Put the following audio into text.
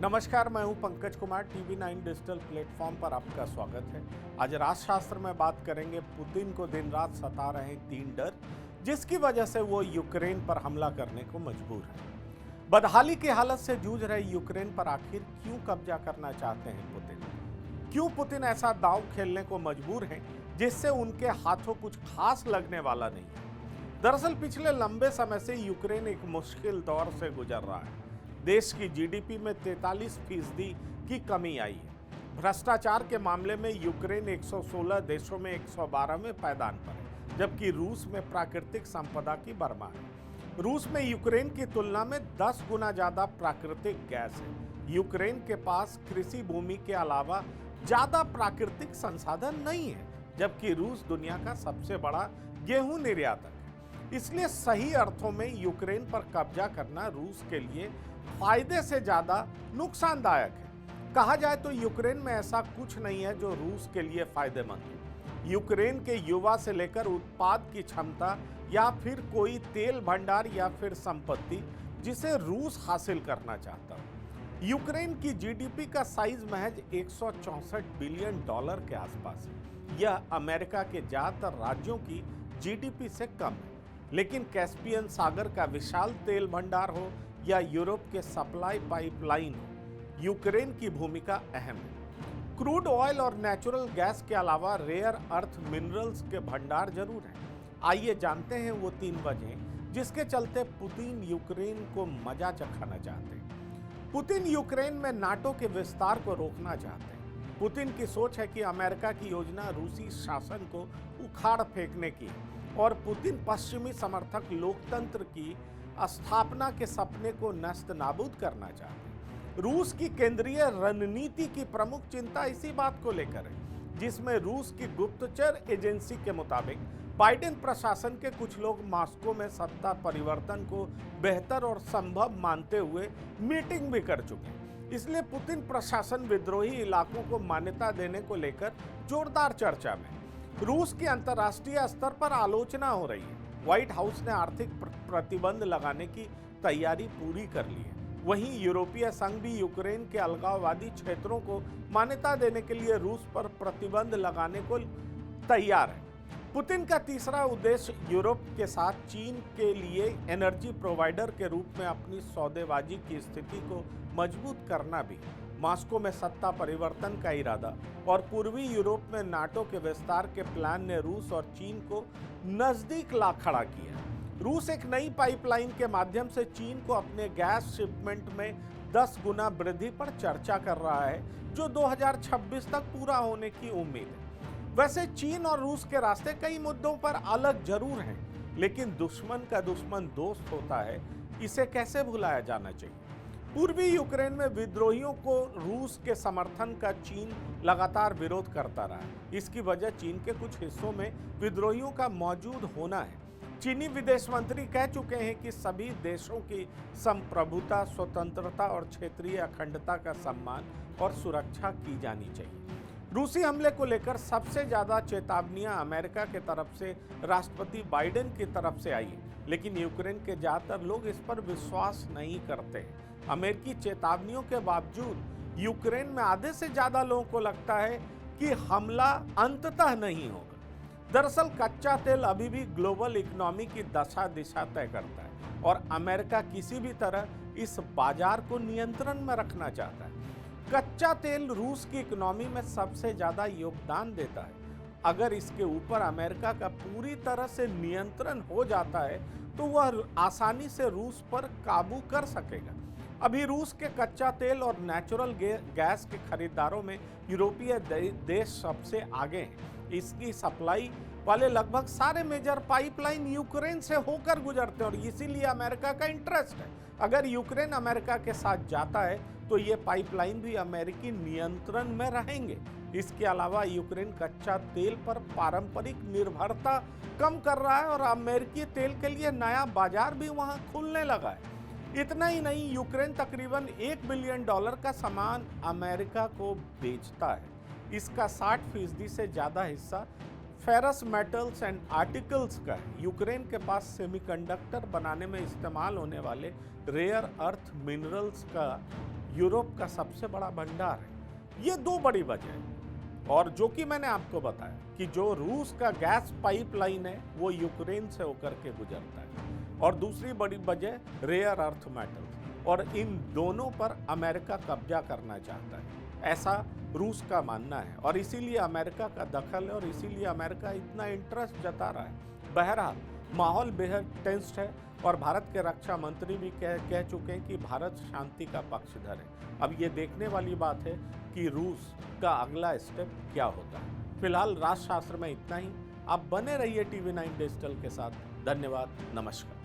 नमस्कार, मैं हूं Pankaj Kumar. TV 9 digital platform पर आपका स्वागत है। आज राजशास्त्र में बात करेंगे पुतिन को दिन रात सता रहे 3 डर, जिसकी वजह से वो यूक्रेन पर हमला करने को मजबूर है। बदहाली की हालत से जूझ रहे यूक्रेन पर आखिर क्यों कब्जा करना चाहते हैं पुतिन? क्यों पुतिन ऐसा दांव खेलने को मजबूर हैं जिससे उनके हाथों कुछ खास लगने वाला नहीं है? दरअसल पिछले लंबे समय से यूक्रेन एक मुश्किल दौर से गुजर रहा है। देश की जीडीपी में 43% की कमी आई है। भ्रष्टाचार के मामले में यूक्रेन 116 देशों में 112वें पायदान पर है, जबकि रूस में प्राकृतिक संपदा की भरमार है। रूस में यूक्रेन की तुलना में 10 गुना ज्यादा प्राकृतिक गैस है। यूक्रेन के पास कृषि भूमि के अलावा ज्यादा प्राकृतिक संसाधन नहीं है, जबकि रूस दुनिया का सबसे बड़ा गेहूं निर्यातक है। इसलिए सही अर्थों में यूक्रेन पर कब्जा करना रूस के लिए फायदे से ज्यादा नुकसानदायक है। कहा जाए तो यूक्रेन में ऐसा कुछ नहीं है जो रूस के लिए फायदेमंद है। यूक्रेन के युवा से लेकर उत्पाद की क्षमता या फिर कोई तेल भंडार या फिर संपत्ति जिसे रूस हासिल करना चाहता है। यूक्रेन की जीडीपी का साइज महज 164 बिलियन डॉलर के आसपास है। यह अमेरिका के ज्यादातर राज्यों की जीडीपी से कम है। लेकिन कैस्पियन सागर का विशाल तेल भंडार हो या यूरोप के सप्लाई पाइपलाइन हो, यूक्रेन की भूमिका अहम है। क्रूड ऑयल और नेचुरल गैस के अलावा रेयर अर्थ मिनरल्स के भंडार जरूर हैं। आइए जानते हैं वो 3 वजह जिसके चलते पुतिन यूक्रेन को मजा चखाना चाहते हैं। पुतिन यूक्रेन में नाटो के विस्तार को रोकना चाहते हैं। पुतिन की सोच है कि अमेरिका की योजना रूसी शासन को उखाड़ फेंकने की है और पुतिन पश्चिमी समर्थक लोकतंत्र की स्थापना के सपने को नस्त नाबूद करना चाहते हैं। रूस की केंद्रीय रणनीति की प्रमुख चिंता इसी बात को लेकर है, जिसमें रूस की गुप्तचर एजेंसी के मुताबिक बाइडेन प्रशासन के कुछ लोग मॉस्को में सत्ता परिवर्तन को बेहतर और संभव मानते हुए मीटिंग भी कर चुके हैं। इसलिए पुतिन प्रशासन विद्रोही इलाकों को मान्यता देने को लेकर जोरदार चर्चा में। रूस की अंतर्राष्ट्रीय स्तर पर आलोचना हो रही है। व्हाइट हाउस ने आर्थिक प्रतिबंध लगाने की तैयारी पूरी कर ली है। वहीं यूरोपीय संघ भी यूक्रेन के अलगाववादी क्षेत्रों को मान्यता देने के लिए रूस पर प्रतिबंध लगाने को तैयार है। पुतिन का तीसरा उद्देश्य यूरोप के साथ चीन के लिए एनर्जी प्रोवाइडर के रूप में अपनी सौदेबाजी की स्थिति को मजबूत करना भी है। मॉस्को में सत्ता परिवर्तन का इरादा और पूर्वी यूरोप में नाटो के विस्तार के प्लान ने रूस और चीन को नजदीक ला खड़ा किया। रूस एक नई पाइपलाइन के माध्यम से चीन को अपने गैस शिपमेंट में 10 गुना वृद्धि पर चर्चा कर रहा है, जो 2026 तक पूरा होने की उम्मीद है। वैसे चीन और रूस के रास्ते कई मुद्दों पर अलग जरूर हैं, लेकिन दुश्मन का दुश्मन दोस्त होता है, इसे कैसे भुलाया जाना चाहिए। पूर्वी यूक्रेन में विद्रोहियों को रूस के समर्थन का चीन लगातार विरोध करता रहा। इसकी वजह चीन के कुछ हिस्सों में विद्रोहियों का मौजूद होना है। चीनी विदेश मंत्री कह चुके हैं कि सभी देशों की संप्रभुता, स्वतंत्रता और क्षेत्रीय अखंडता का सम्मान और सुरक्षा की जानी चाहिए। रूसी हमले को लेकर सबसे ज्यादा चेतावनियां अमेरिका के तरफ से राष्ट्रपति बाइडेन की तरफ से आई है, लेकिन यूक्रेन के ज्यादातर लोग इस पर विश्वास नहीं करते। अमेरिकी चेतावनियों के बावजूद यूक्रेन में आधे से ज्यादा लोगों को लगता है कि हमला अंततः नहीं होगा। दरअसल कच्चा तेल अभी भी ग्लोबल इकोनॉमी की दशा दिशा तय करता है और अमेरिका किसी भी तरह इस बाजार को नियंत्रण में रखना चाहता है। कच्चा तेल रूस की इकोनॉमी में सबसे ज्यादा योगदान देता है। अगर इसके ऊपर अमेरिका का पूरी तरह से नियंत्रण हो जाता है तो वह आसानी से रूस पर काबू कर सकेगा। अभी रूस के कच्चा तेल और नेचुरल गैस के खरीदारों में यूरोपीय देश सबसे आगे हैं। इसकी सप्लाई वाले लगभग सारे मेजर पाइपलाइन यूक्रेन से होकर गुजरते हैं और इसीलिए अमेरिका का इंटरेस्ट है। अगर यूक्रेन अमेरिका के साथ जाता है तो ये पाइपलाइन भी अमेरिकी नियंत्रण में रहेंगे। इसके अलावा यूक्रेन कच्चा तेल पर पारंपरिक निर्भरता कम कर रहा है और अमेरिकी तेल के लिए नया बाजार भी वहां खुलने लगा है। इतना ही नहीं, यूक्रेन तकरीबन $1 बिलियन का सामान अमेरिका को बेचता है। इसका 60% से ज्यादा हिस्सा फेरस मेटल्स एंड आर्टिकल्स का है। यूक्रेन के पास सेमीकंडक्टर बनाने में इस्तेमाल होने वाले रेयर अर्थ मिनरल्स का यूरोप का सबसे बड़ा भंडार है। ये दो बड़ी वजह है। और जो कि मैंने आपको बताया कि जो रूस का गैस पाइपलाइन है वो यूक्रेन से होकर के गुजरता है। और दूसरी बड़ी वजह रेयर अर्थ मेटल्स, और इन दोनों पर अमेरिका कब्जा करना चाहता है, ऐसा रूस का मानना है। और इसीलिए अमेरिका का दखल है और इसीलिए अमेरिका इतना इंटरेस्ट जता रहा है। बहरहाल माहौल बेहद टेंस्ड है और भारत के रक्षा मंत्री भी कह चुके हैं कि भारत शांति का पक्षधर है। अब ये देखने वाली बात है कि रूस का अगला स्टेप क्या होता है। फिलहाल राष्ट्रशास्त्र में इतना ही। आप बने रहिए टीवी 9 डिजिटल के साथ। धन्यवाद, नमस्कार।